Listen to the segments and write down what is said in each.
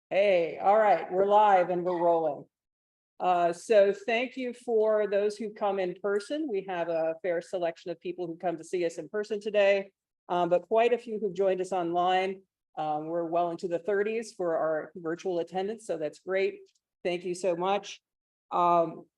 Hey, all right, we're live and we're rolling. So thank you for those who come in person. We have a fair selection of people who come to see us in person today, but quite a few who've joined us online. We're well into the 30s for our virtual attendance, so that's great. Thank you so much.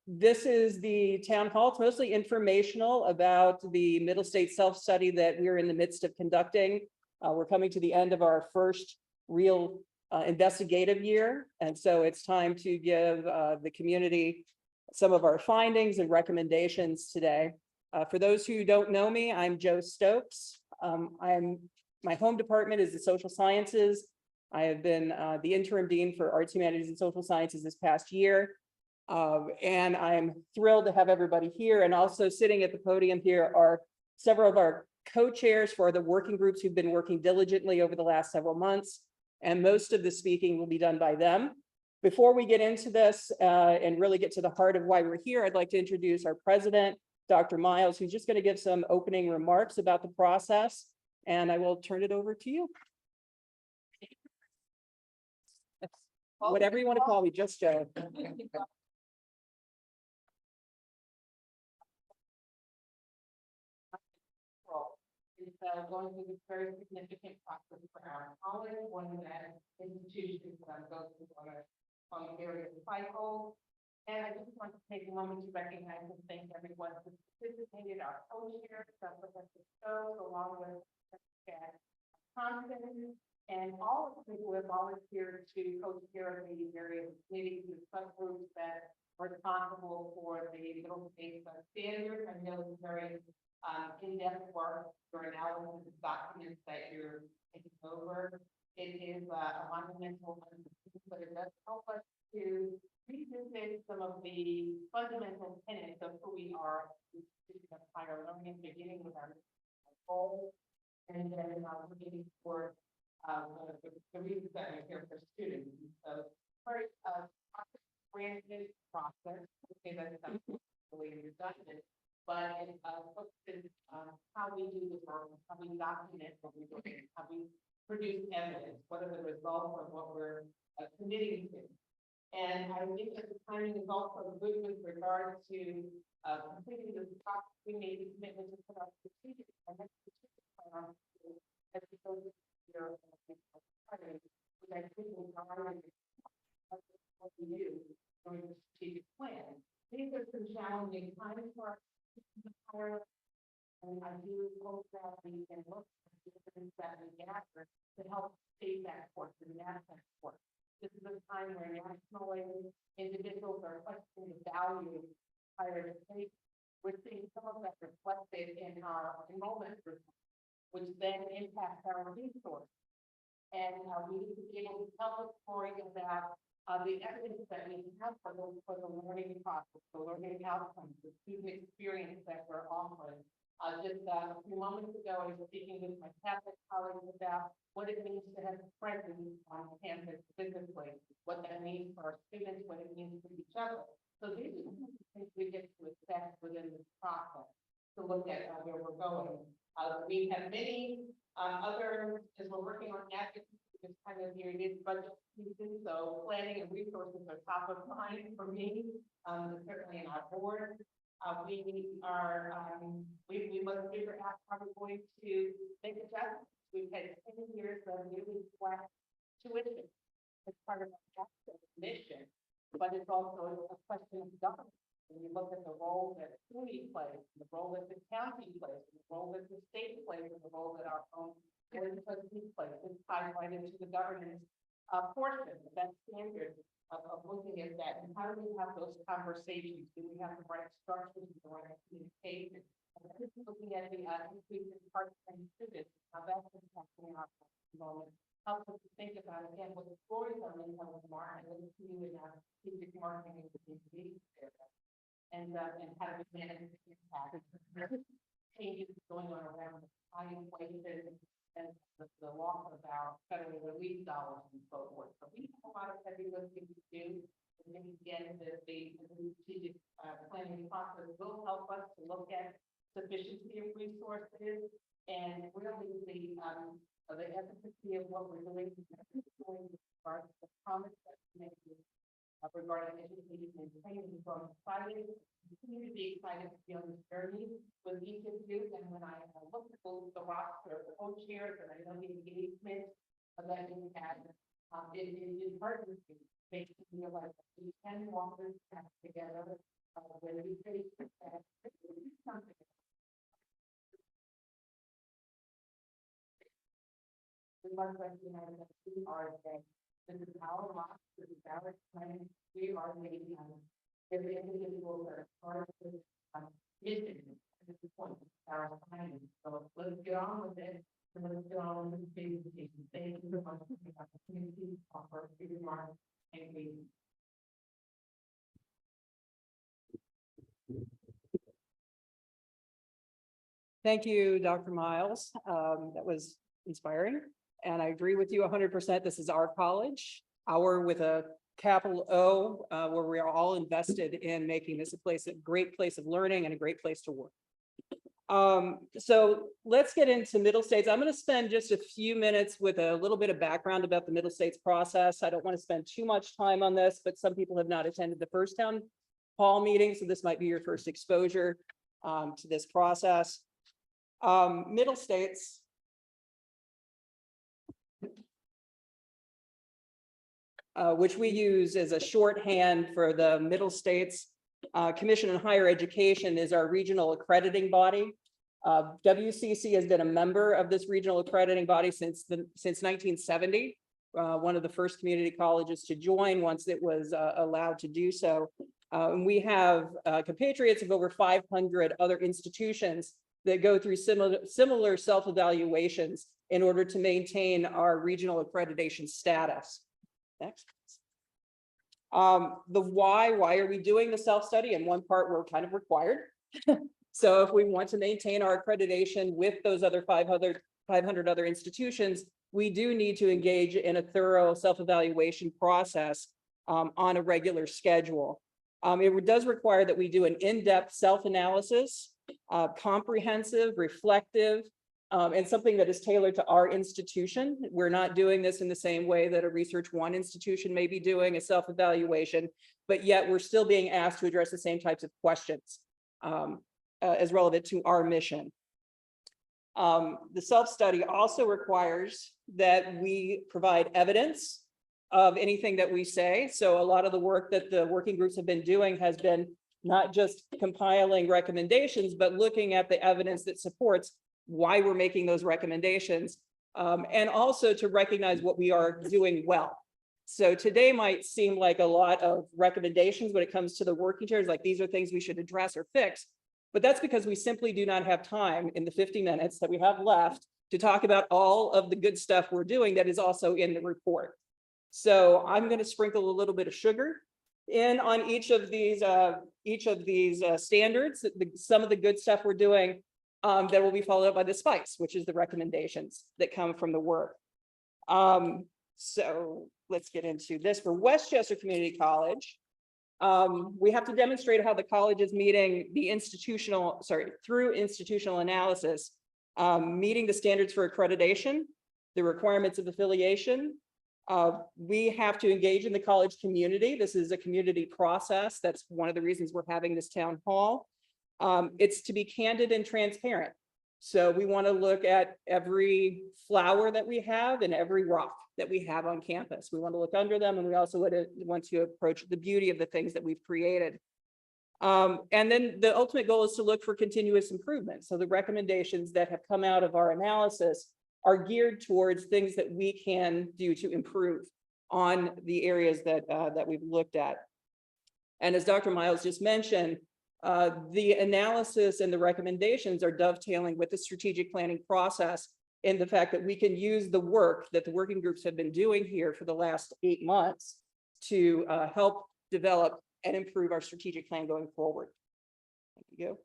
This is the town hall. It's mostly informational about the Middle State self-study that we're in the midst of conducting. We're coming to the end of our first real investigative year. And so it's time to give the community some of our findings and recommendations today. For those who don't know me, I'm Jo Stokes. My home department is the social sciences. I have been the interim dean for arts, humanities, and social sciences this past year. And I'm thrilled to have everybody here. And also sitting at the podium here are several of our co-chairs for the working groups who've been working diligently over the last several months. And most of the speaking will be done by them. Before we get into this and really get to the heart of why we're here, I'd like to introduce our president, Dr. Miles, who's just going to give some opening remarks about the process. And I will turn it over to you. Whatever you want to call me, just Jo. Is going through this very significant process for our college, one that institutions go through on a various cycles. And I just want to take a moment to recognize and thank everyone who participated, our co-chairs, Professor Stokes, along with Chad Thompson, and all of the people who have volunteered to co-chair the various committees and subgroups that are responsible for the Middle State standards. I know it's very in-depth work, your analysis of documents that you're taking over. It is a monumental undertaking, but it does help us to revisit some of the fundamental tenets of who we are of higher learning, beginning with our goals, and then looking for the reasons that we're here for students. So, first, granted process, okay, that's the way you're done it. But it focuses on how we do the work, how we document what we're doing, how we produce evidence, what are the results of what we're committing to. And I think that the timing is also good with regard to completing this process. We made a commitment to put our strategic plan as we go to your which I think will guide what we do during the strategic plan. These are some challenging times for our and I do hope that we can look at the difference that we gather to help shape that course and that course. This is a time where nationally individuals are questioning the value of higher education. We're seeing some of that reflected in our enrollment results, which then impacts our resources. And we need to be able to tell the story about the evidence that we have for the learning process, the learning outcomes, the student experience that we're offering. Just a few moments ago, I was speaking with my Catholic colleagues about what it means to have presence on campus physically, what that means for our students, what it means for each other. So these are the things we get to assess within this process to look at where we're going. We have many other, as we're working on advocacy, this kind of year, it is budget season, so planning and resources are top of mind for me, certainly in our board. We must figure out how we're going to make adjustments. We've had 10 years of really flat tuition as part of our mission, but it's also a question of government. When you look at the role that SUNY plays, the role that the county plays, the role that the state plays, and the role that our own board of trustees plays, it's tied right into the governance portion of that standard of looking at that. And how do we have those conversations? Do we have the right structures, the right communication? And this is looking at the increase in part-time students, how that's impacting our enrollment. Helps us to think about, again, what the stories are in the market, and continue in our strategic marketing and the and how do we manage the impact of changes going on around the high inflation and the loss of our federal relief dollars and so forth. So we have a lot of heavy lifting to do. And then again, the strategic planning process will help us to look at sufficiency of resources and really the efficacy of what we're doing doing with regard to the promise that we made regarding education and training. So I'm excited, continue to be excited to be on this journey with each of you. And when I look at both the roster, the co-chairs, and I know the engagement that we had, it is hard to make me realize that we can walk this path together when we face that. Something. We must recognize that we are that this is our lot, this is our time, we are making every individual that are part of this mission. This is point, our time. So let's get on with it. And let's get on with the presentation. Thank you so much for the opportunity to offer your remarks and engagement. Thank you, Dr. Miles. That was inspiring. And I agree with you 100%. This is our college, our with a capital O, where we are all invested in making this a great place of learning and a great place to work. So let's get into Middle States. I'm going to spend just a few minutes with a little bit of background about the Middle States process. I don't want to spend too much time on this, but some people have not attended the first town hall meeting, so this might be your first exposure to this process. Middle States. Which we use as a shorthand for the Middle States Commission on Higher Education, is our regional accrediting body. WCC has been a member of this regional accrediting body since 1970. One of the first community colleges to join once it was allowed to do so. We have compatriots of over 500 other institutions that go through similar self-evaluations in order to maintain our regional accreditation status. Next. The why are we doing the self-study? In one part, we're kind of required. So if we want to maintain our accreditation with those other 500 other institutions, we do need to engage in a thorough self-evaluation process on a regular schedule. It does require that we do an in-depth self-analysis, comprehensive, reflective, and something that is tailored to our institution. We're not doing this in the same way that a Research One institution may be doing a self-evaluation, but yet we're still being asked to address the same types of questions as relevant to our mission. The self-study also requires that we provide evidence of anything that we say. So a lot of the work that the working groups have been doing has been not just compiling recommendations, but looking at the evidence that supports why we're making those recommendations, and also to recognize what we are doing well. So today might seem like a lot of recommendations when it comes to the working chairs, like these are things we should address or fix, but that's because we simply do not have time in the 50 minutes that we have left to talk about all of the good stuff we're doing that is also in the report. So I'm going to sprinkle a little bit of sugar in on each of these standards, some of the good stuff we're doing, that will be followed up by the spice, which is the recommendations that come from the work. So let's get into this. For Westchester Community College, we have to demonstrate how the college is meeting the through institutional analysis, meeting the standards for accreditation, the requirements of affiliation. We have to engage in the college community. This is a community process. That's one of the reasons we're having this town hall. It's to be candid and transparent. So we want to look at every flower that we have and every rock that we have on campus. We want to look under them, and we also want to approach the beauty of the things that we've created. And then the ultimate goal is to look for continuous improvement. So the recommendations that have come out of our analysis are geared towards things that we can do to improve on the areas that we've looked at. And as Dr. Miles just mentioned, the analysis and the recommendations are dovetailing with the strategic planning process in the fact that we can use the work that the working groups have been doing here for the last 8 months to help develop and improve our strategic plan going forward. Thank you.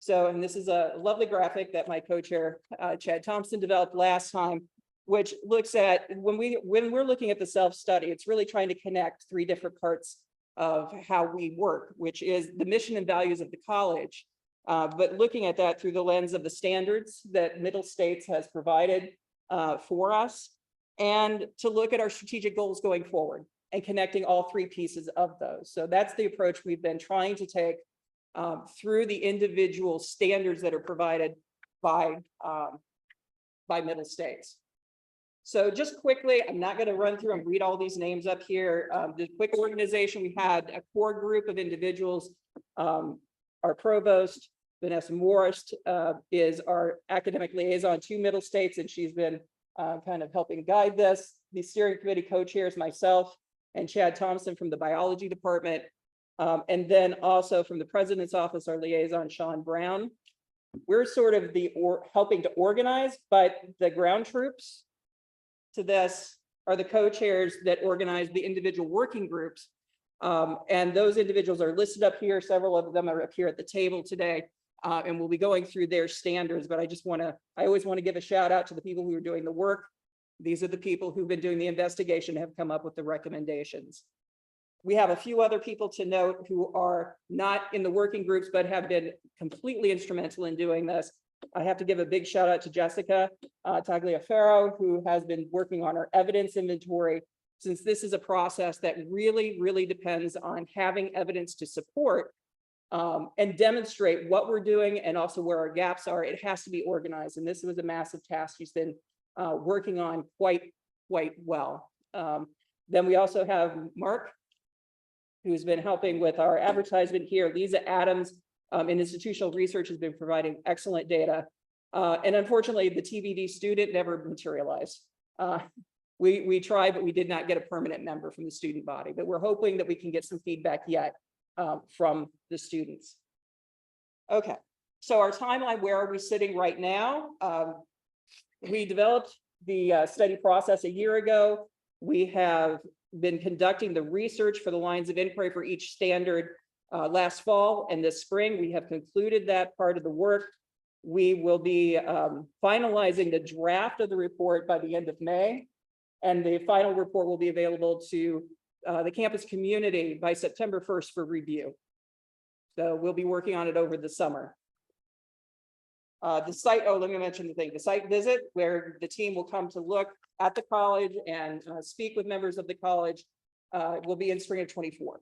So, and this is a lovely graphic that my co-chair Chad Thompson developed last time, which looks at when we're looking at the self-study, it's really trying to connect 3 different parts of how we work, which is the mission and values of the college, but looking at that through the lens of the standards that Middle States has provided for us, and to look at our strategic goals going forward and connecting all three pieces of those. So that's the approach we've been trying to take through the individual standards that are provided by Middle States. So just quickly, I'm not going to run through and read all these names up here. The quick organization, we had a core group of individuals. Our provost, Vanessa Morris, is our academic liaison to Middle States, and she's been kind of helping guide this. The steering committee co-chairs, myself and Chad Thompson from the biology department. And then also from the president's office, our liaison, Sean Brown. We're sort of helping to organize, but the ground troops to this are the co-chairs that organize the individual working groups. And those individuals are listed up here. Several of them are up here at the table today. And we'll be going through their standards, but I always want to give a shout out to the people who are doing the work. These are the people who've been doing the investigation, have come up with the recommendations. We have a few other people to note who are not in the working groups, but have been completely instrumental in doing this. I have to give a big shout out to Jessica Tagliaferro, who has been working on our evidence inventory, since this is a process that really depends on having evidence to support and demonstrate what we're doing and also where our gaps are. It has to be organized. And this was a massive task she's been working on quite well. Then we also have Mark, who's been helping with our advertisement here. Lisa Adams in institutional research has been providing excellent data. And unfortunately, the TBD student never materialized. We tried, but we did not get a permanent member from the student body, but we're hoping that we can get some feedback yet from the students. Okay, so our timeline, where are we sitting right now? We developed the study process a year ago. We have been conducting the research for the lines of inquiry for each standard last fall and this spring. We have concluded that part of the work. We will be finalizing the draft of the report by the end of May, and the final report will be available to the campus community by September 1st for review. So we'll be working on it over the summer. The site, let me mention the thing, the site visit, where the team will come to look at the college and speak with members of the college, will be in spring of 24.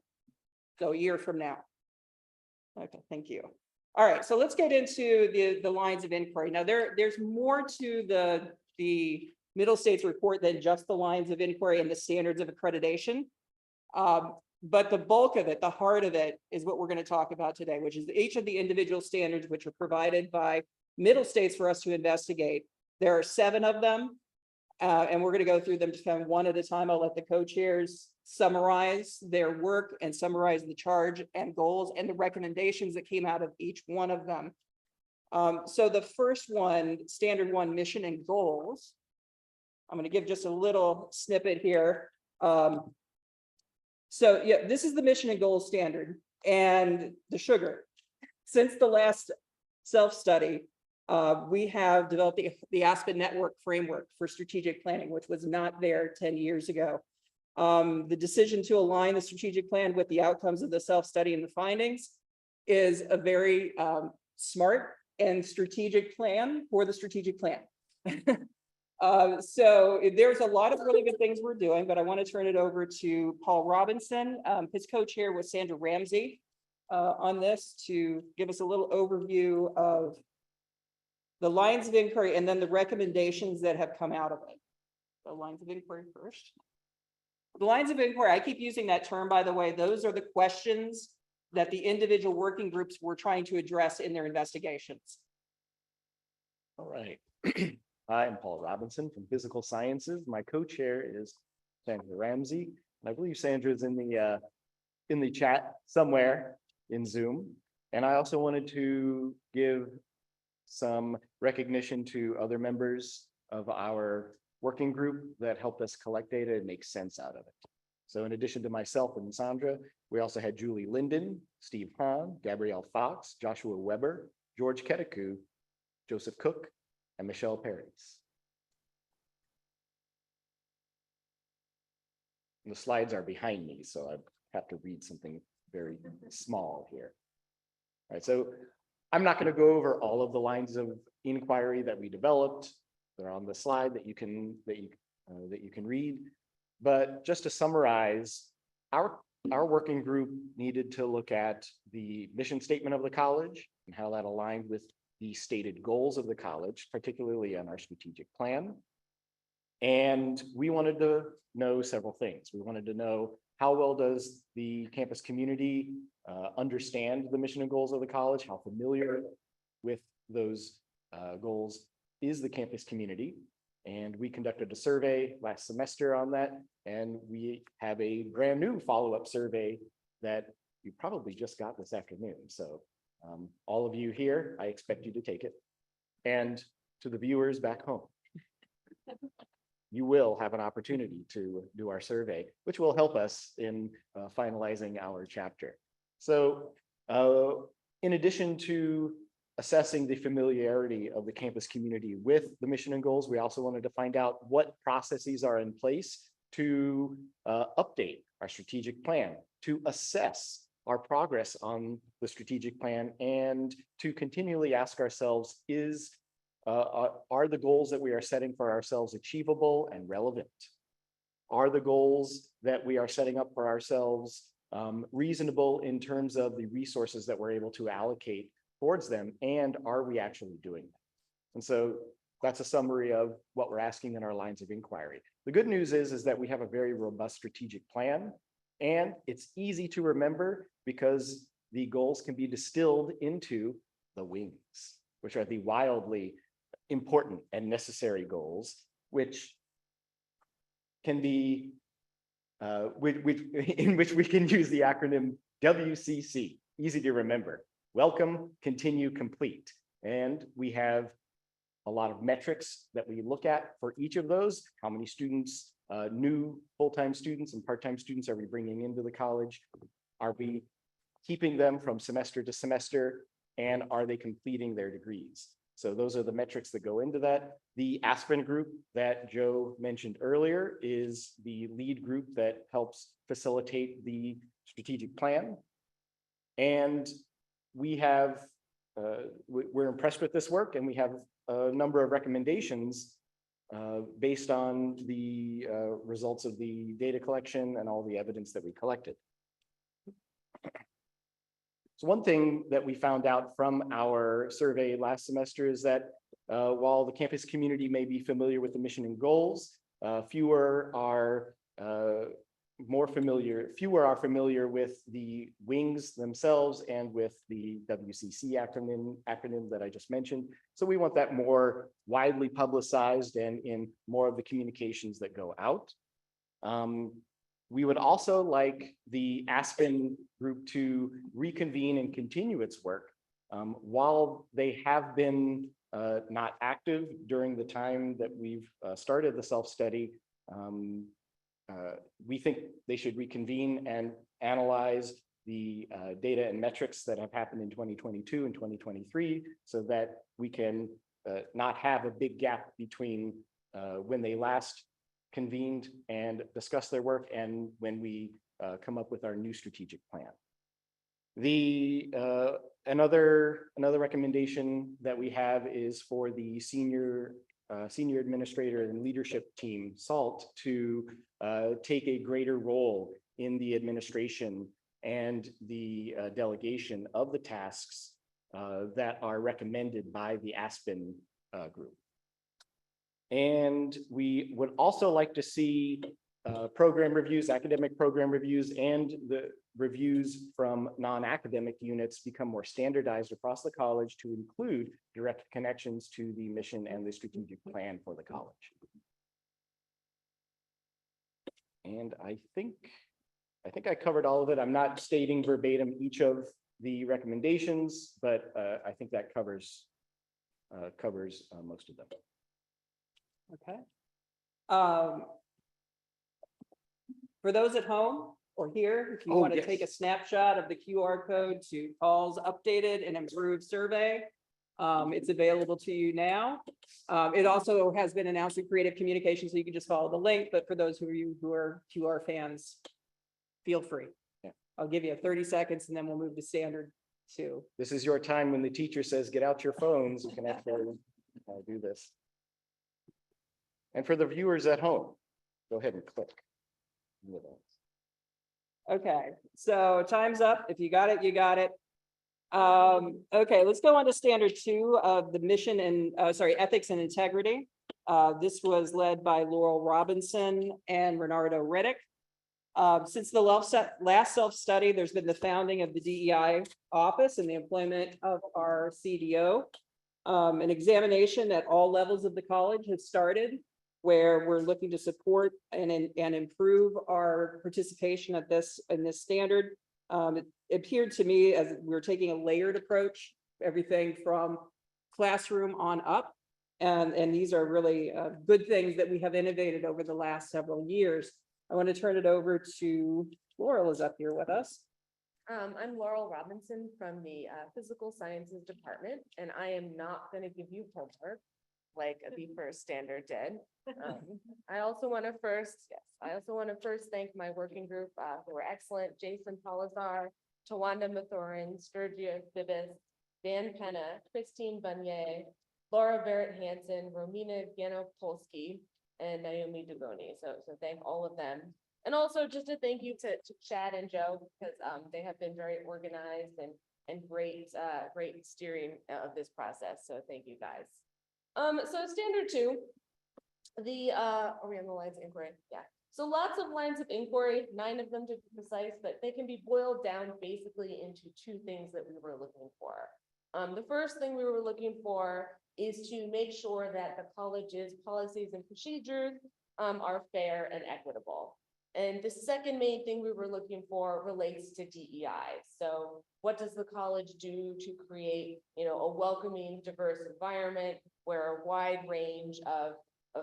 So a year from now. Okay, thank you. All right, so let's get into the lines of inquiry. Now there's more to the Middle States report than just the lines of inquiry and the standards of accreditation. But the bulk of it, the heart of it, is what we're going to talk about today, which is each of the individual standards which are provided by Middle States for us to investigate. There are 7 of them, and we're going to go through them just kind of one at a time. I'll let the co-chairs summarize their work and summarize the charge and goals and the recommendations that came out of each one of them. So the first one, standard 1, mission and goals. I'm going to give just a little snippet here. So yeah, this is the mission and goals standard, and the sugar. Since the last self-study, we have developed the Aspen Network framework for strategic planning, which was not there 10 years ago. The decision to align the strategic plan with the outcomes of the self-study and the findings is a very smart and strategic plan for the strategic plan. So there's a lot of really good things we're doing, but I want to turn it over to Paul Robinson. His co-chair was Sandra Ramsey on this, to give us a little overview of the lines of inquiry and then the recommendations that have come out of it. The lines of inquiry first. The lines of inquiry, I keep using that term, by the way. Those are the questions that the individual working groups were trying to address in their investigations. All right. Hi, I'm Paul Robinson from Physical Sciences. My co-chair is Sandra Ramsey, and I believe Sandra is in the chat somewhere in Zoom. And I also wanted to give some recognition to other members of our working group that helped us collect data and make sense out of it. So in addition to myself and Sandra, we also had Julie Linden, Steve Hahn, Gabrielle Fox, Joshua Weber, George Ketiku, Joseph Cook, and Michelle Paradis. And the slides are behind me, so I have to read something very small here. All right, so I'm not going to go over all of the lines of inquiry that we developed. They're on the slide that you can that you can read. But just to summarize, our working group needed to look at the mission statement of the college and how that aligned with the stated goals of the college, particularly on our strategic plan. And we wanted to know several things. We wanted to know how well does the campus community understand the mission and goals of the college? How familiar with those goals is the campus community? And we conducted a survey last semester on that. And we have a brand new follow-up survey that you probably just got this afternoon. So all of you here, I expect you to take it. And to the viewers back home, you will have an opportunity to do our survey, which will help us in finalizing our chapter. So in addition to assessing the familiarity of the campus community with the mission and goals, we also wanted to find out what processes are in place to update our strategic plan, to assess our progress on the strategic plan, and to continually ask ourselves, are the goals that we are setting for ourselves achievable and relevant? Are the goals that we are setting up for ourselves reasonable in terms of the resources that we're able to allocate towards them, and are we actually doing that? And so that's a summary of what we're asking in our lines of inquiry. The good news is that we have a very robust strategic plan, and it's easy to remember because the goals can be distilled into the wings, which are the wildly important and necessary goals, which can be in which we can use the acronym WCC, easy to remember. Welcome, continue, complete. And we have a lot of metrics that we look at for each of those. How many students, new full-time students and part-time students are we bringing into the college? Are we keeping them from semester to semester? And are they completing their degrees? So those are the metrics that go into that. The Aspen group that Joe mentioned earlier is the lead group that helps facilitate the strategic plan. And we have, we're impressed with this work, and we have a number of recommendations based on the results of the data collection and all the evidence that we collected. So one thing that we found out from our survey last semester is that while the campus community may be familiar with the mission and goals, fewer are familiar with the wings themselves and with the WCC acronym that I just mentioned. So we want that more widely publicized and in more of the communications that go out. We would also like the Aspen group to reconvene and continue its work. While they have been not active during the time that we've started the self-study, we think they should reconvene and analyze the data and metrics that have happened in 2022 and 2023 so that we can not have a big gap between when they last convened and discussed their work and when we come up with our new strategic plan. Another recommendation that we have is for the senior administrator and leadership team, SALT, to take a greater role in the administration and the delegation of the tasks that are recommended by the Aspen group. And we would also like to see program reviews, academic program reviews, and the reviews from non-academic units become more standardized across the college to include direct connections to the mission and the strategic plan for the college. And I think I covered all of it. I'm not stating verbatim each of the recommendations, but I think that covers most of them. Okay. For those at home or here, if you want to take a snapshot of the QR code to Paul's updated and improved survey, it's available to you now. It also has been announced in Creative Communications, so you can just follow the link. But for those of you who are QR fans, feel free. Yeah. I'll give you 30 seconds and then we'll move to standard 2. This is your time when the teacher says, get out your phones. You can actually do this. And for the viewers at home, go ahead and click. Okay, so time's up. If you got it, you got it. Okay, let's go on to standard 2 of the mission and, ethics and integrity. This was led by Laurel Robinson and Renardo Reddick. Since the last self-study, there's been the founding of the DEI office and the employment of our CDO. An examination at all levels of the college has started, where we're looking to support and improve our participation in this standard. It appeared to me as we're taking a layered approach, everything from classroom on up. And these are really good things that we have innovated over the last several years. I want to turn it over to Laurel is up here with us. I'm Laurel Robinson from the Physical Sciences Department, and I am not going to give you homework like the first standard did. I also want to first thank my working group who were excellent: Jason Palazar, Tawanda Mathurin, Sturgis Bibis, Dan Penna, Christine Bunier, Laura Barrett Hansen, Romina Ganopolsky, and Naomi Duboni. So thank all of them. And also just a thank you to Chad and Joe, because they have been very organized and great steering of this process. So thank you guys. So standard 2, are we on the lines of inquiry? Yeah. So lots of lines of inquiry, 9 of them to be precise, but they can be boiled down basically into 2 things that we were looking for. The first thing we were looking for is to make sure that the college's policies and procedures are fair and equitable. And the second main thing we were looking for relates to DEI. So what does the college do to create, a welcoming, diverse environment where a wide range of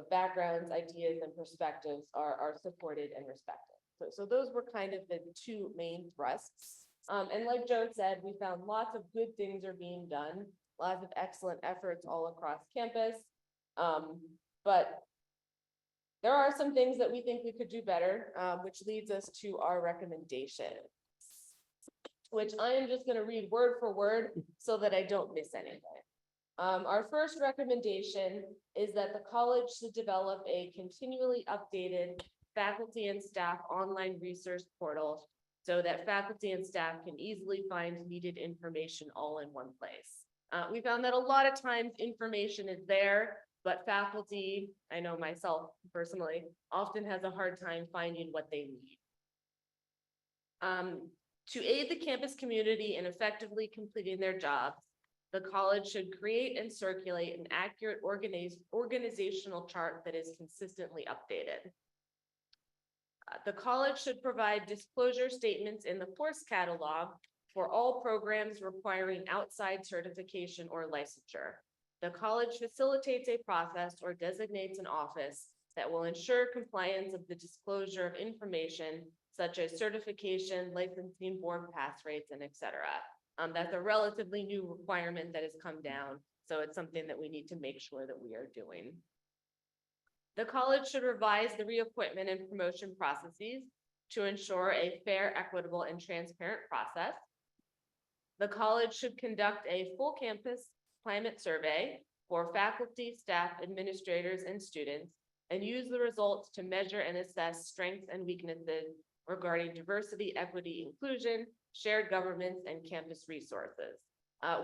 backgrounds, ideas, and perspectives are supported and respected? So those were kind of the 2 main thrusts. And like Joe said, we found lots of good things are being done, lots of excellent efforts all across campus. But there are some things that we think we could do better, which leads us to our recommendation, which I am just going to read word for word so that I don't miss anything. Our first recommendation is that the college should develop a continually updated faculty and staff online resource portal so that faculty and staff can easily find needed information all in one place. We found that a lot of times information is there, but faculty, I know myself personally, often has a hard time finding what they need. To aid the campus community in effectively completing their jobs, the college should create and circulate an accurate organizational chart that is consistently updated. The college should provide disclosure statements in the course catalog for all programs requiring outside certification or licensure. The college facilitates a process or designates an office that will ensure compliance of the disclosure of information such as certification, licensing, board pass rates, and etc. That's a relatively new requirement that has come down, so it's something that we need to make sure that we are doing. The college should revise the reappointment and promotion processes to ensure a fair, equitable, and transparent process. The college should conduct a full campus climate survey for faculty, staff, administrators, and students, and use the results to measure and assess strengths and weaknesses regarding diversity, equity, inclusion, shared governance, and campus resources.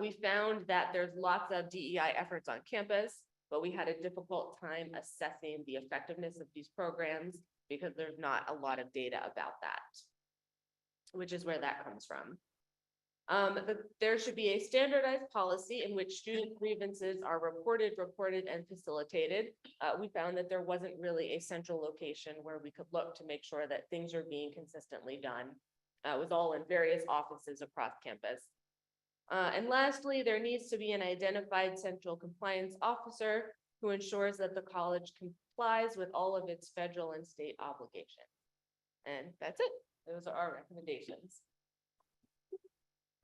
We found that there's lots of DEI efforts on campus, but we had a difficult time assessing the effectiveness of these programs because there's not a lot of data about that, which is where that comes from. There should be a standardized policy in which student grievances are reported, and facilitated. We found that there wasn't really a central location where we could look to make sure that things are being consistently done. It was all in various offices across campus. And lastly, there needs to be an identified central compliance officer who ensures that the college complies with all of its federal and state obligations. And that's it. Those are our recommendations.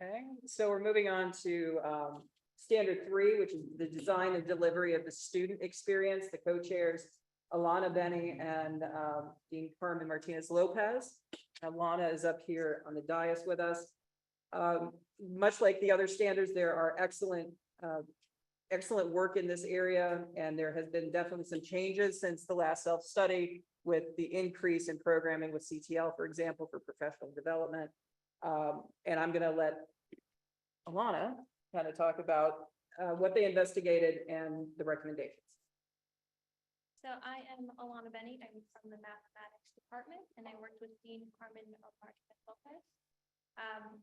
Okay, so we're moving on to standard 3, which is the design and delivery of the student experience. The co-chairs, Alana Benny and Dean Carmen Martinez Lopez. Alana is up here on the dais with us. Much like the other standards, there are excellent work in this area, and there has been definitely some changes since the last self-study. with the increase in programming with CTL, for example, for professional development. And I'm gonna let Alana kind of talk about what they investigated and the recommendations. So I am Alana Benny. I'm from the mathematics department, and I worked with Dean Carmen Martinez-Lopez.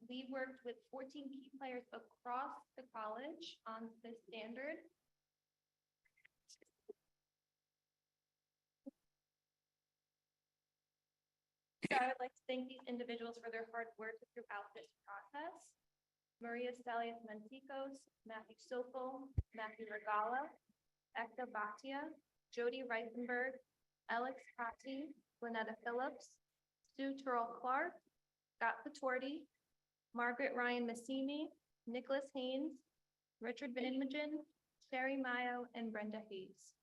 We worked with 14 key players across the college on this standard. So I would like to thank these individuals for their hard work throughout this process. Maria Stelias Manticos, Matthew Sopel, Matthew Regala, Ekta Bhatia, Jody Reifenberg, Alex Patti, Lynetta Phillips, Sue Turrell Clark, Scott Patorti, Margaret Ryan Massimi, Nicholas Haynes, Richard Vanimagin, Sherry Mayo, and Brenda Hayes.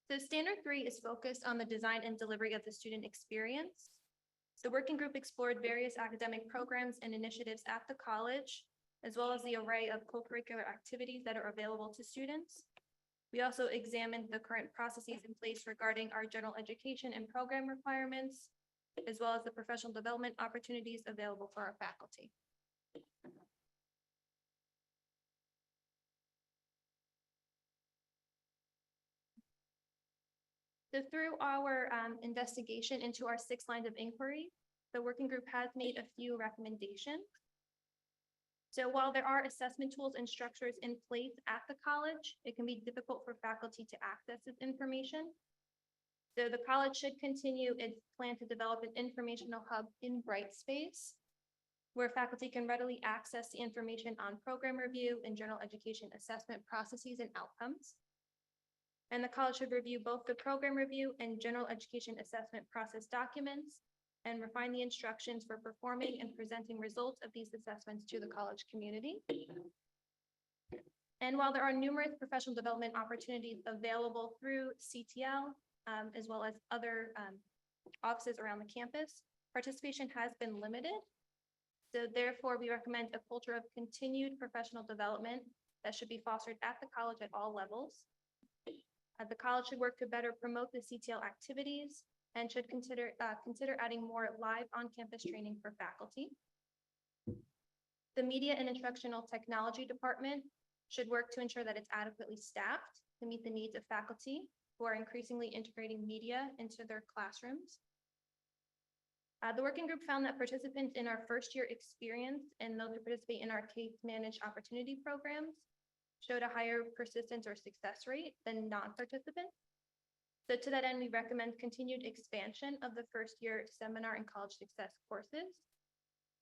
So standard 3 is focused on the design and delivery of the student experience. The working group explored various academic programs and initiatives at the college, as well as the array of co-curricular activities that are available to students. We also examined the current processes in place regarding our general education and program requirements, as well as the professional development opportunities available for our faculty. So through our investigation into our 6 lines of inquiry, the working group has made a few recommendations. So while there are assessment tools and structures in place at the college, it can be difficult for faculty to access this information. So the college should continue its plan to develop an informational hub in Brightspace, where faculty can readily access the information on program review and general education assessment processes and outcomes. And the college should review both the program review and general education assessment process documents and refine the instructions for performing and presenting results of these assessments to the college community. And while there are numerous professional development opportunities available through CTL, as well as other offices around the campus, participation has been limited. So therefore, we recommend a culture of continued professional development that should be fostered at the college at all levels. The college should work to better promote the CTL activities and should consider adding more live on-campus training for faculty. The Media and Instructional Technology Department should work to ensure that it's adequately staffed to meet the needs of faculty who are increasingly integrating media into their classrooms. The working group found that participants in our first-year experience and those who participate in our case managed opportunity programs showed a higher persistence or success rate than non-participants. So to that end, we recommend continued expansion of the first-year seminar and college success courses.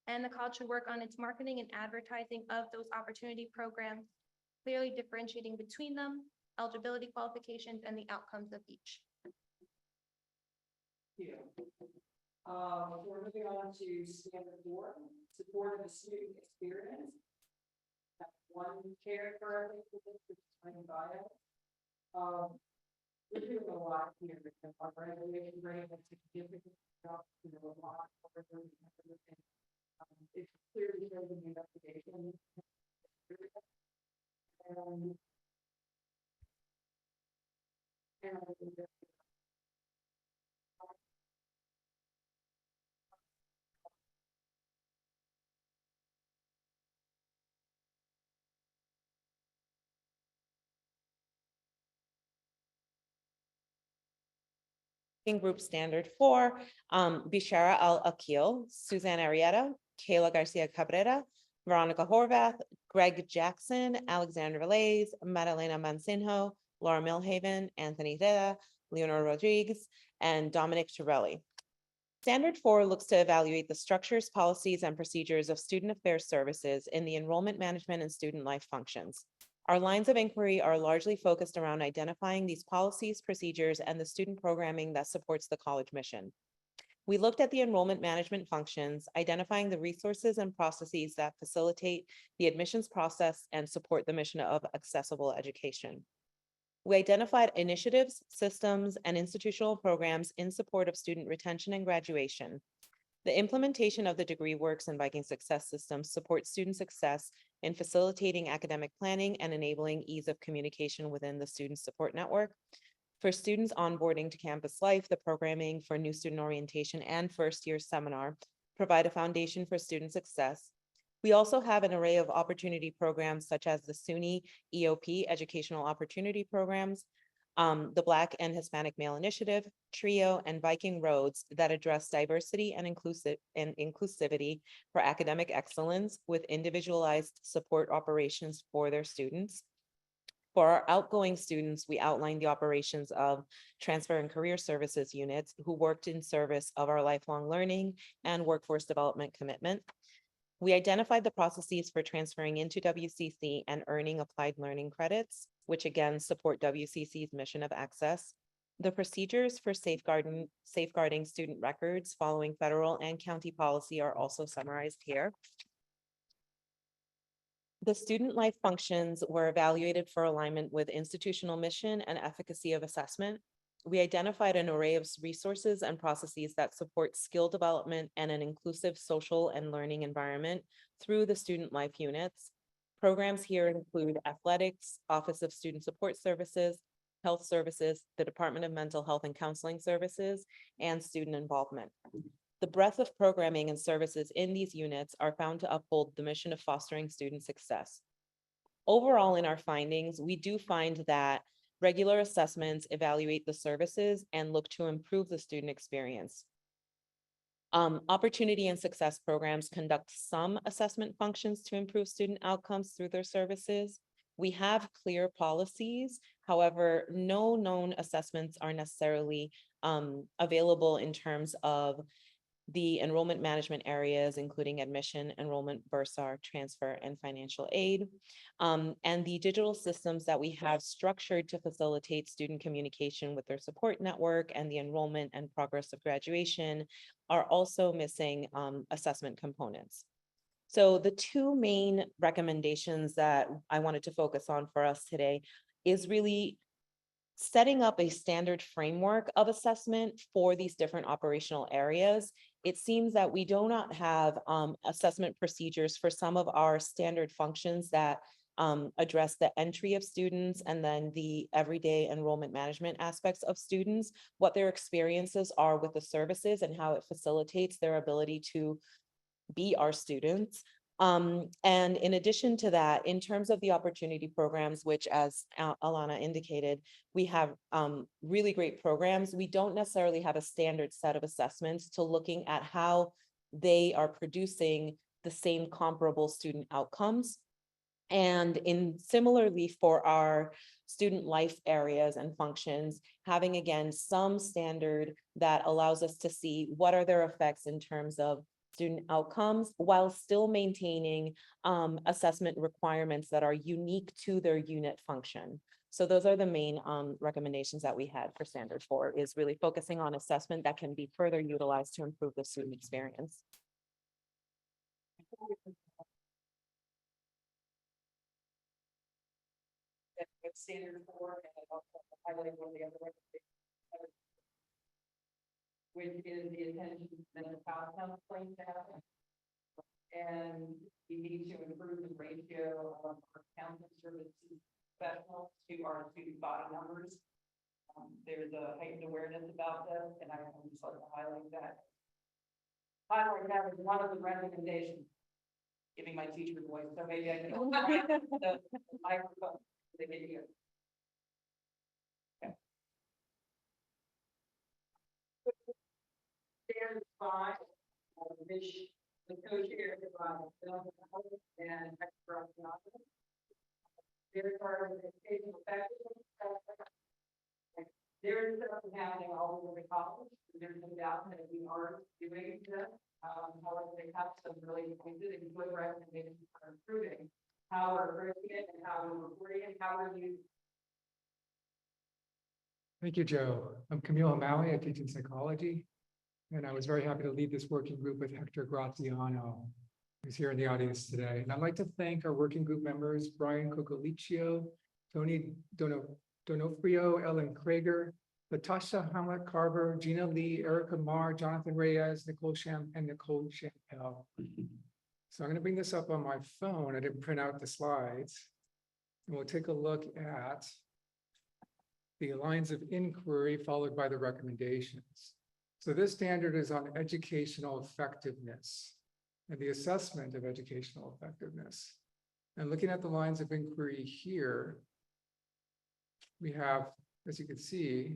And the college should work on its marketing and advertising of those opportunity programs, clearly differentiating between them, eligibility qualifications, and the outcomes of each. Thank you. We're moving on to standard 4, support of the student experience. One chair for this, which is my bio. We're doing a lot here because our graduation rate has significantly dropped, a lot. It's clearly shows in the investigation. And I think that in group standard 4, Bishara Al-Akil, Suzanne Arrieta, Kayla Garcia Cabrera, Veronica Horvath, Greg Jackson, Alexandra Valays, Madalena Mansinho, Laura Milhaven, Anthony Reda, Leonor Rodriguez, and Dominic Torelli. Standard 4 looks to evaluate the structures, policies, and procedures of student affairs services in the enrollment management and student life functions. Our lines of inquiry are largely focused around identifying these policies, procedures, and the student programming that supports the college mission. We looked at the enrollment management functions, identifying the resources and processes that facilitate the admissions process and support the mission of accessible education. We identified initiatives, systems, and institutional programs in support of student retention and graduation. The implementation of the DegreeWorks and Viking Success systems supports student success in facilitating academic planning and enabling ease of communication within the student support network. For students onboarding to campus life, the programming for new student orientation and first-year seminar provide a foundation for student success. We also have an array of opportunity programs such as the SUNY EOP Educational Opportunity Programs, the Black and Hispanic Male Initiative, TRIO, and Viking Roads that address diversity and inclusivity for academic excellence with individualized support operations for their students. For our outgoing students, we outlined the operations of transfer and career services units who worked in service of our lifelong learning and workforce development commitment. We identified the processes for transferring into WCC and earning applied learning credits, which again support WCC's mission of access. The procedures for safeguarding student records following federal and county policy are also summarized here. The student life functions were evaluated for alignment with institutional mission and efficacy of assessment. We identified an array of resources and processes that support skill development and an inclusive social and learning environment through the student life units. Programs here include athletics, Office of Student Support Services, Health Services, the Department of Mental Health and Counseling Services, and student involvement. The breadth of programming and services in these units are found to uphold the mission of fostering student success. Overall, in our findings, we do find that regular assessments evaluate the services and look to improve the student experience. Opportunity and success programs conduct some assessment functions to improve student outcomes through their services. We have clear policies, however, no known assessments are necessarily available in terms of the enrollment management areas, including admission, enrollment, bursar, transfer, and financial aid. And the digital systems that we have structured to facilitate student communication with their support network and the enrollment and progress of graduation are also missing assessment components. So the two main recommendations that I wanted to focus on for us today is really setting up a standard framework of assessment for these different operational areas. It seems that we do not have assessment procedures for some of our standard functions that address the entry of students and then the everyday enrollment management aspects of students, what their experiences are with the services and how it facilitates their ability to be our students. And in addition to that, in terms of the opportunity programs, which as Alana indicated, we have really great programs. We don't necessarily have a standard set of assessments to looking at how they are producing the same comparable student outcomes. And similarly for our student life areas and functions, having again some standard that allows us to see what are their effects in terms of student outcomes while still maintaining assessment requirements that are unique to their unit function. So those are the main recommendations that we had for standard 4, is really focusing on assessment that can be further utilized to improve the student experience. Standard 4, and I also highlight one of the other recommendations, which is the attention to mental health counseling staff. And we need to improve the ratio of our counseling services professionals to our student body numbers. There's a heightened awareness about this, and I would just like to highlight that. Highlight that as one of the recommendations. Giving my teacher voice, so maybe I can. the microphone. They get here. Okay. Standard 5, which the co-chair is and extra. They're part of the educational effectiveness. There is something happening all over the college. There's no doubt that we are doing this. However, they have some really good and good recommendations for improving how we're approaching it and how we're reporting it, how we're using. Thank you, Joe. I'm Camille O'Malley. I teach in psychology, and I was very happy to lead this working group with Hector Graziano, who's here in the audience today. And I'd like to thank our working group members, Brian Cocoliccio, Tony Donofrio, Ellen Krager, Latasha Hamlet Carver, Gina Lee, Erica Marr, Jonathan Reyes, Nicole Champel. So I'm going to bring this up on my phone. I didn't print out the slides. And we'll take a look at the lines of inquiry followed by the recommendations. So this standard is on educational effectiveness and the assessment of educational effectiveness. And looking at the lines of inquiry here, we have, as you can see,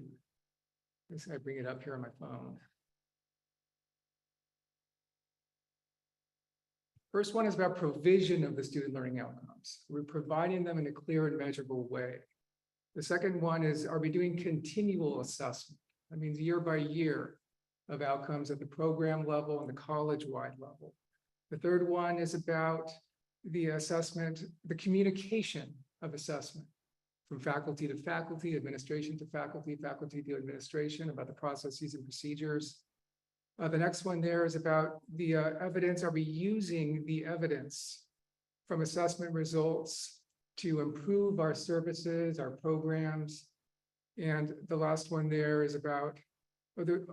as I bring it up here on my phone. First one is about provision of the student learning outcomes. We're providing them in a clear and measurable way. The second one is, are we doing continual assessment? That means year by year of outcomes at the program level and the college-wide level. The third one is about the assessment, the communication of assessment from faculty to faculty, administration to faculty, faculty to administration, about the processes and procedures. The next one there is about the evidence. Are we using the evidence from assessment results to improve our services, our programs? And the last one there is about,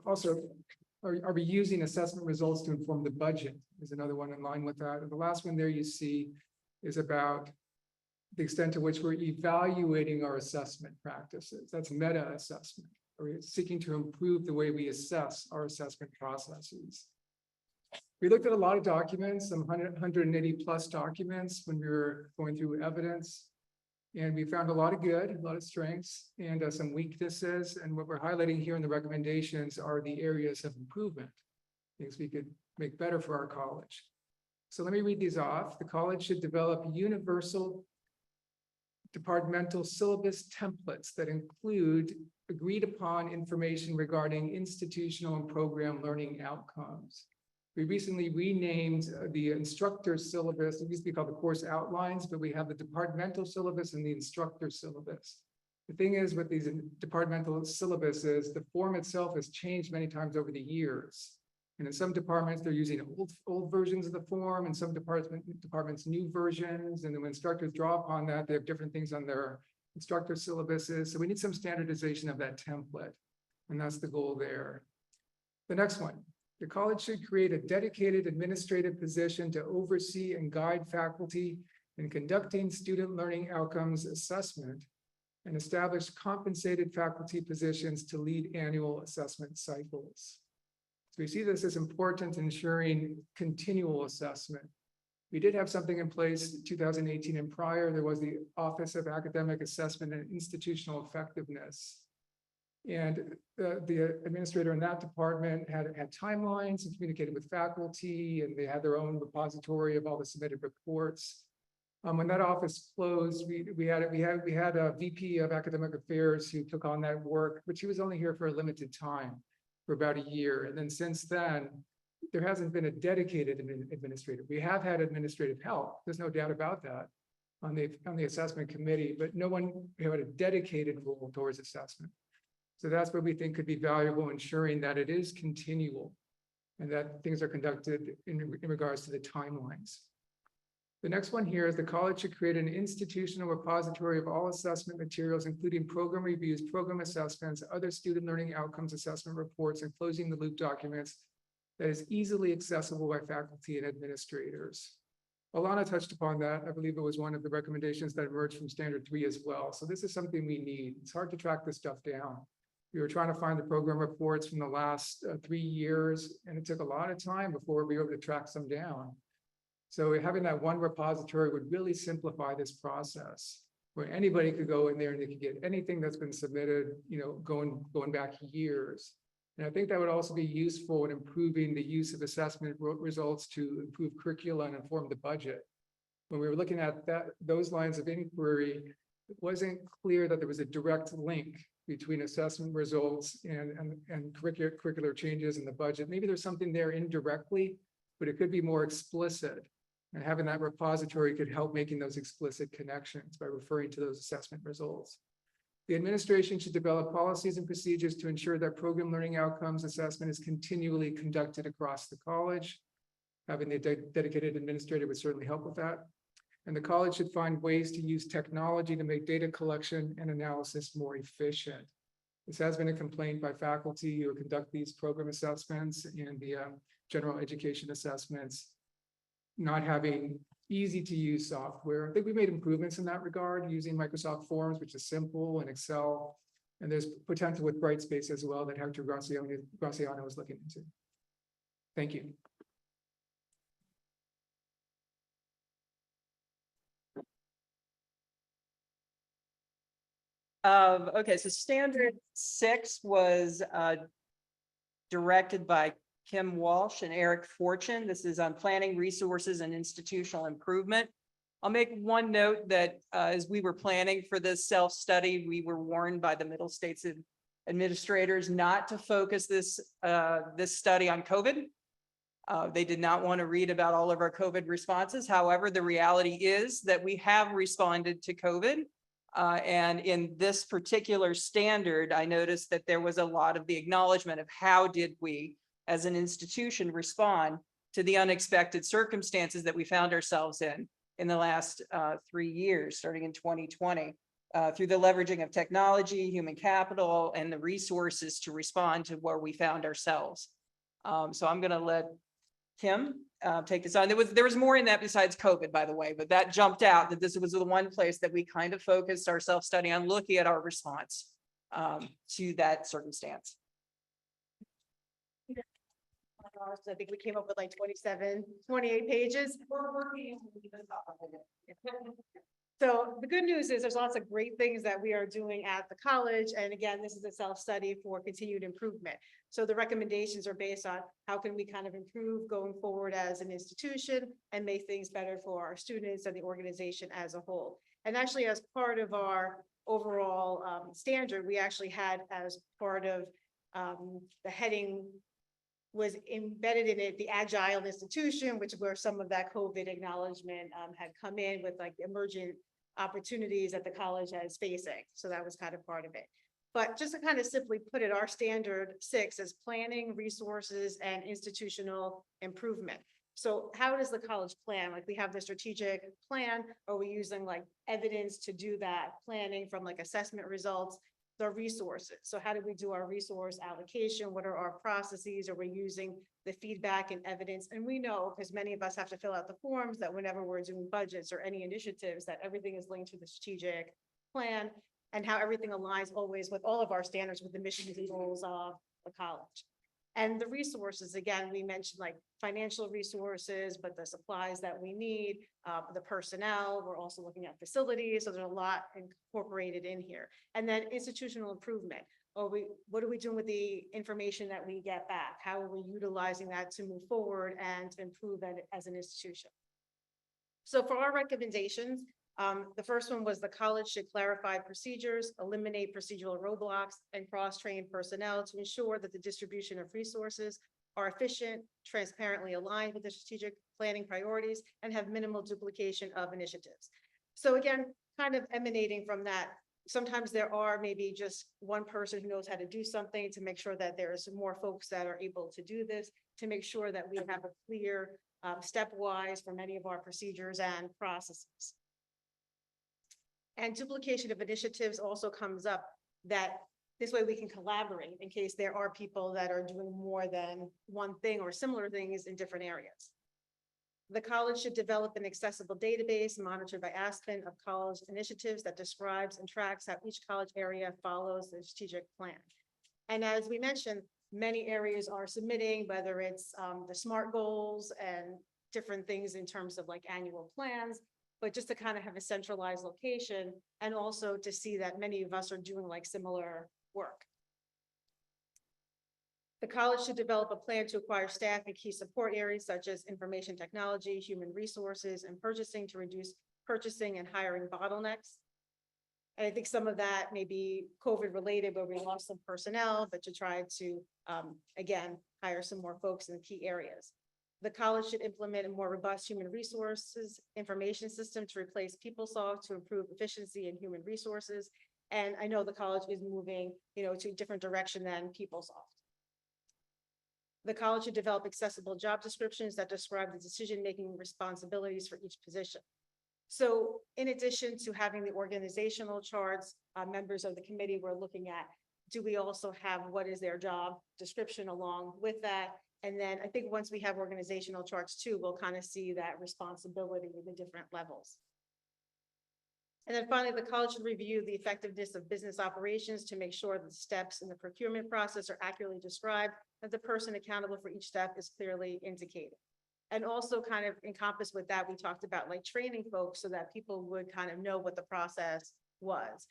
also, are we using assessment results to inform the budget? Is another one in line with that. And the last one there you see is about the extent to which we're evaluating our assessment practices. That's meta assessment. Are we seeking to improve the way we assess our assessment processes? We looked at a lot of documents, some 180 plus documents when we were going through evidence. And we found a lot of good, a lot of strengths, and some weaknesses. And what we're highlighting here in the recommendations are the areas of improvement, things we could make better for our college. So let me read these off. The college should develop universal departmental syllabus templates that include agreed upon information regarding institutional and program learning outcomes. We recently renamed the instructor syllabus. It used to be called the course outlines, but we have the departmental syllabus and the instructor syllabus. The thing is with these departmental syllabuses, the form itself has changed many times over the years. And in some departments, they're using old versions of the form, and some departments new versions. And then when instructors draw upon that, they have different things on their instructor syllabuses. So we need some standardization of that template. And that's the goal there. The next one, the college should create a dedicated administrative position to oversee and guide faculty in conducting student learning outcomes assessment and establish compensated faculty positions to lead annual assessment cycles. So we see this as important in ensuring continual assessment. We did have something in place in 2018 and prior. There was the Office of Academic Assessment and Institutional Effectiveness. And the administrator in that department had timelines and communicated with faculty, and they had their own repository of all the submitted reports. When that office closed, we had a VP of Academic Affairs who took on that work, but she was only here for a limited time, for about a year. And then since then, there hasn't been a dedicated administrator. We have had administrative help. There's no doubt about that on the assessment committee, but no one had a dedicated role towards assessment. So that's what we think could be valuable, ensuring that it is continual and that things are conducted in regards to the timelines. The next one here is the college should create an institutional repository of all assessment materials, including program reviews, program assessments, other student learning outcomes assessment reports, and closing the loop documents that is easily accessible by faculty and administrators. Alana touched upon that. I believe it was one of the recommendations that emerged from Standard 3 as well. So this is something we need. It's hard to track this stuff down. We were trying to find the program reports from the last 3 years, and it took a lot of time before we were able to track some down. So having that one repository would really simplify this process, where anybody could go in there and they could get anything that's been submitted, going back years. And I think that would also be useful in improving the use of assessment results to improve curricula and inform the budget. When we were looking at those lines of inquiry, it wasn't clear that there was a direct link between assessment results and curricular changes in the budget. Maybe there's something there indirectly, but it could be more explicit. And having that repository could help making those explicit connections by referring to those assessment results. The administration should develop policies and procedures to ensure that program learning outcomes assessment is continually conducted across the college. Having the dedicated administrator would certainly help with that. And the college should find ways to use technology to make data collection and analysis more efficient. This has been a complaint by faculty who conduct these program assessments and the general education assessments, not having easy to use software. I think we made improvements in that regard using Microsoft Forms, which is simple, and Excel. And there's potential with Brightspace as well that Hector Graziano is looking into. Thank you. Okay, so standard 6 was directed by Kim Walsh and Eric Fortune. This is on planning, resources, and institutional improvement. I'll make one note that as we were planning for this self-study, we were warned by the Middle States administrators not to focus this study on COVID. They did not want to read about all of our COVID responses. However, the reality is that we have responded to COVID. And in this particular standard, I noticed that there was a lot of the acknowledgement of how did we, as an institution, respond to the unexpected circumstances that we found ourselves in the last 3 years, starting in 2020, through the leveraging of technology, human capital, and the resources to respond to where we found ourselves. So I'm going to let Kim take this on. There was more in that besides COVID, by the way, but that jumped out that this was the one place that we kind of focused our self-study on, looking at our response to that circumstance. I think we came up with like 28 pages. So the good news is there's lots of great things that we are doing at the college. And again, this is a self-study for continued improvement. So the recommendations are based on how can we kind of improve going forward as an institution and make things better for our students and the organization as a whole. And actually, as part of our overall standard, we actually had as part of the heading was embedded in it, the agile institution, which where some of that COVID acknowledgement had come in with like emergent opportunities that the college is facing. So that was kind of part of it. But just to kind of simply put it, our standard 6 is planning, resources, and institutional improvement. So how does the college plan? Like we have the strategic plan. Are we using like evidence to do that planning from like assessment results? The resources. So how do we do our resource allocation? What are our processes? Are we using the feedback and evidence? And we know, because many of us have to fill out the forms, that whenever we're doing budgets or any initiatives, that everything is linked to the strategic plan and how everything aligns always with all of our standards with the missions and goals of the college. And the resources, again, we mentioned like financial resources, but the supplies that we need, the personnel, we're also looking at facilities. So there's a lot incorporated in here. And then institutional improvement. What are we doing with the information that we get back? How are we utilizing that to move forward and to improve it as an institution? So for our recommendations, the first one was the college should clarify procedures, eliminate procedural roadblocks, and cross-train personnel to ensure that the distribution of resources are efficient, transparently aligned with the strategic planning priorities, and have minimal duplication of initiatives. So again, kind of emanating from that, sometimes there are maybe just one person who knows how to do something to make sure that there's more folks that are able to do this, to make sure that we have a clear stepwise for many of our procedures and processes. And duplication of initiatives also comes up, that this way we can collaborate in case there are people that are doing more than one thing or similar things in different areas. The college should develop an accessible database monitored by Aspen of college initiatives that describes and tracks how each college area follows the strategic plan. And as we mentioned, many areas are submitting, whether it's the SMART goals and different things in terms of like annual plans, but just to kind of have a centralized location and also to see that many of us are doing like similar work. The college should develop a plan to acquire staff in key support areas such as information technology, human resources, and purchasing to reduce purchasing and hiring bottlenecks. And I think some of that may be COVID related where we lost some personnel, but to try to, again, hire some more folks in key areas. The college should implement a more robust human resources information system to replace PeopleSoft to improve efficiency in human resources. And I know the college is moving, to a different direction than PeopleSoft. The college should develop accessible job descriptions that describe the decision-making responsibilities for each position. So in addition to having the organizational charts, members of the committee were looking at, do we also have what is their job description along with that? And then I think once we have organizational charts too, we'll kind of see that responsibility at the different levels. And then finally, the college should review the effectiveness of business operations to make sure that the steps in the procurement process are accurately described, that the person accountable for each step is clearly indicated. And also kind of encompass with that, we talked about like training folks so that people would kind of know what the process was.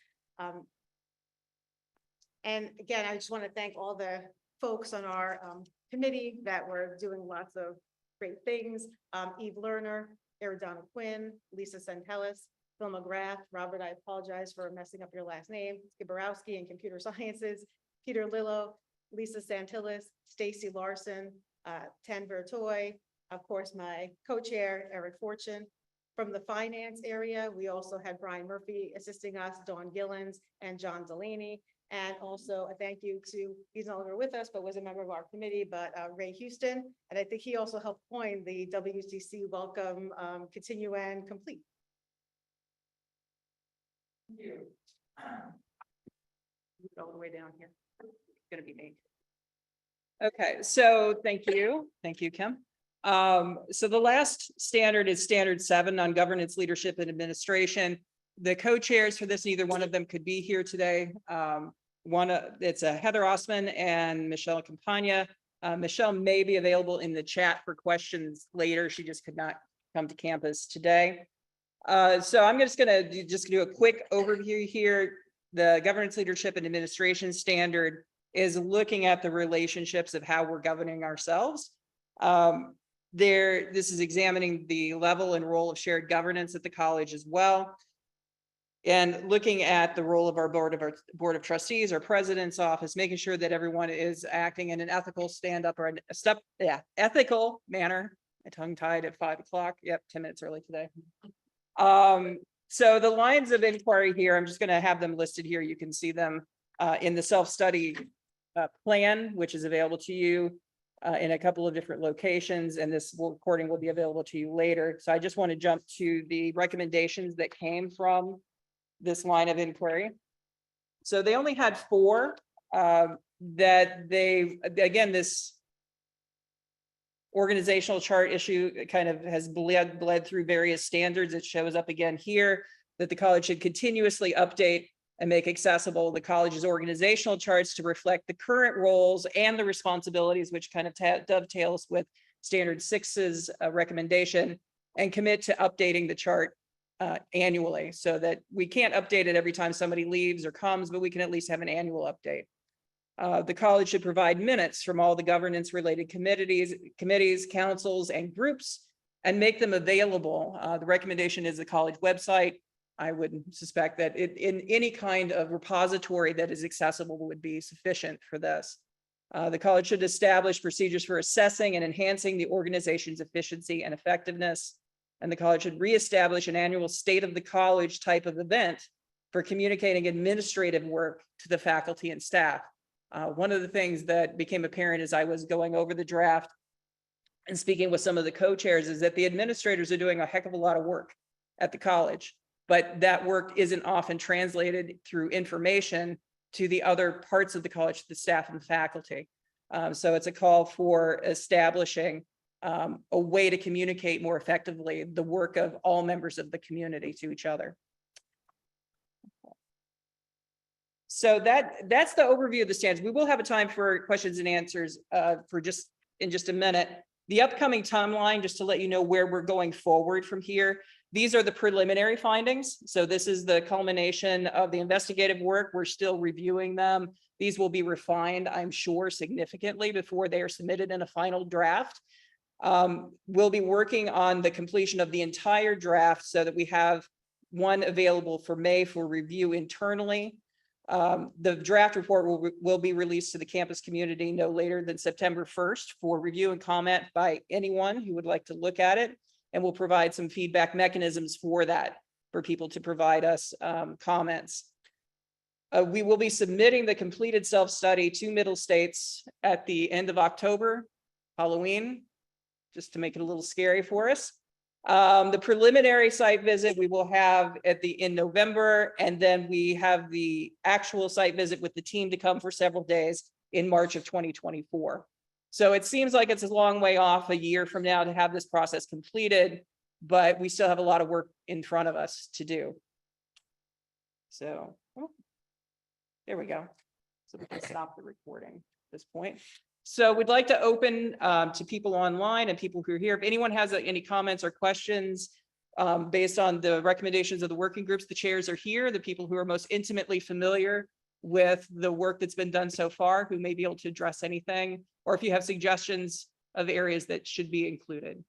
And again, I just want to thank all the folks on our committee that were doing lots of great things. Eve Lerner, Eridonna Quinn, Lisa Santelis, Phil McGrath, Robert, I apologize for messing up your last name, Skiborowski in Computer Sciences, Peter Lillo, Lisa Santillis, Stacy Larson, Tan Vertoy, of course, my co-chair, Eric Fortune. From the finance area, we also had Brian Murphy assisting us, Dawn Gillens, and John Delaney. And also a thank you to, he's no longer with us, but was a member of our committee, but Ray Houston. And I think he also helped coin the WCC Welcome, Continue and Complete. All the way down here. It's gonna be me. Okay, so thank you. Thank you, Kim. So the last standard is standard 7 on governance, leadership, and administration. The co-chairs for this, neither one of them could be here today. It's Heather Osman and Michelle Campagna. Michelle may be available in the chat for questions later. She just could not come to campus today. So I'm just gonna do a quick overview here. The governance, leadership, and administration standard is looking at the relationships of how we're governing ourselves. This is examining the level and role of shared governance at the college as well. And looking at the role of our board of trustees, our president's office, making sure that everyone is acting in an ethical stand-up or ethical manner. I tongue-tied at 5 o'clock. Yep, 10 minutes early today. So the lines of inquiry here, I'm just going to have them listed here. You can see them in the self-study plan, which is available to you in a couple of different locations, and this recording will be available to you later. So I just want to jump to the recommendations that came from this line of inquiry. So they only had 4 that they, again, this organizational chart issue kind of has bled through various standards. It shows up again here that the college should continuously update and make accessible the college's organizational charts to reflect the current roles and the responsibilities, which kind of dovetails with standard 6's recommendation, and commit to updating the chart annually, so that we can't update it every time somebody leaves or comes, but we can at least have an annual update. The college should provide minutes from all the governance related committees, councils, and groups, and make them available. The recommendation is the college website. I would suspect that in any kind of repository that is accessible would be sufficient for this. The college should establish procedures for assessing and enhancing the organization's efficiency and effectiveness. And the college should reestablish an annual state of the college type of event for communicating administrative work to the faculty and staff. One of the things that became apparent as I was going over the draft and speaking with some of the co-chairs is that the administrators are doing a heck of a lot of work at the college, but that work isn't often translated through information to the other parts of the college, the staff and faculty. So it's a call for establishing a way to communicate more effectively the work of all members of the community to each other. So that's the overview of the standards. We will have a time for questions and answers in just a minute. The upcoming timeline, just to let you know where we're going forward from here. These are the preliminary findings. So this is the culmination of the investigative work. We're still reviewing them. These will be refined, I'm sure, significantly before they are submitted in a final draft. We'll be working on the completion of the entire draft so that we have one available for May for review internally. The draft report will be released to the campus community no later than September 1st for review and comment by anyone who would like to look at it. And we'll provide some feedback mechanisms for that, for people to provide us comments. We will be submitting the completed self-study to Middle States at the end of October, Halloween, just to make it a little scary for us. The preliminary site visit we will have in November, and then we have the actual site visit with the team to come for several days in March of 2024. So it seems like it's a long way off, a year from now, to have this process completed, but we still have a lot of work in front of us to do. So, oh, there we go. So we can stop the recording at this point. So we'd like to open to people online and people who are here. If anyone has any comments or questions based on the recommendations of the working groups, the chairs are here, the people who are most intimately familiar with the work that's been done so far, who may be able to address anything, or if you have suggestions of areas that should be included.